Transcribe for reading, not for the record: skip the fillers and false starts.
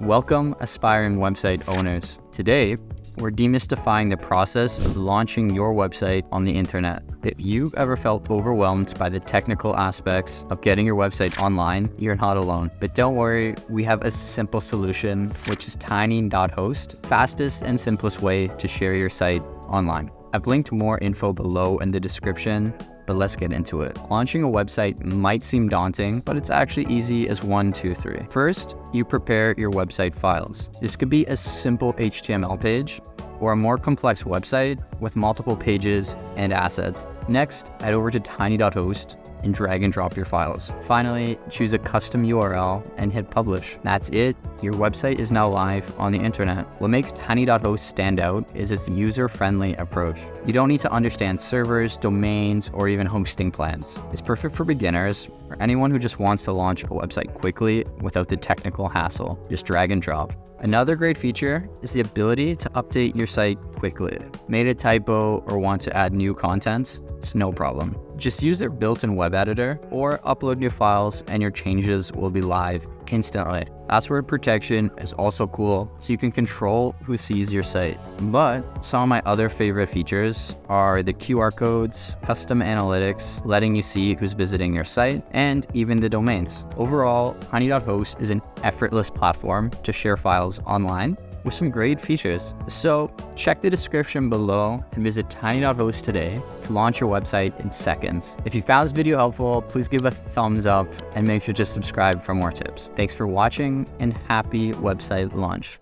Welcome, aspiring website owners. Today, we're demystifying the process of launching your website on the internet. If you've ever felt overwhelmed by the technical aspects of getting your website online, you're not alone. But don't worry, we have a simple solution, which is tiny.host, fastest and simplest way to share your site online. I've linked more info below in the description, but let's get into it. Launching a website might seem daunting, but it's actually easy as 1, 2, 3. First, you prepare your website files. This could be a simple HTML page or a more complex website with multiple pages and assets. Next, head over to tiny.host and drag and drop your files. Finally, choose a custom URL and hit publish. That's it. Your website is now live on the internet. What makes tiny.host stand out is its user-friendly approach. You don't need to understand servers, domains, or even hosting plans. It's perfect for beginners or anyone who just wants to launch a website quickly without the technical hassle. Just drag and drop. Another great feature is the ability to update your site quickly. Made a typo or want to add new content? It's no problem. Just use their built-in web editor or upload new files and your changes will be live instantly. Password protection is also cool, so you can control who sees your site. But some of my other favorite features are the QR codes, custom analytics, letting you see who's visiting your site, and even the domains. Overall, tiny.host is an effortless platform to share files online with some great features. So check the description below and visit tiny.host today to launch your website in seconds. If you found this video helpful, please give a thumbs up and make sure to subscribe for more tips. Thanks for watching and happy website launch.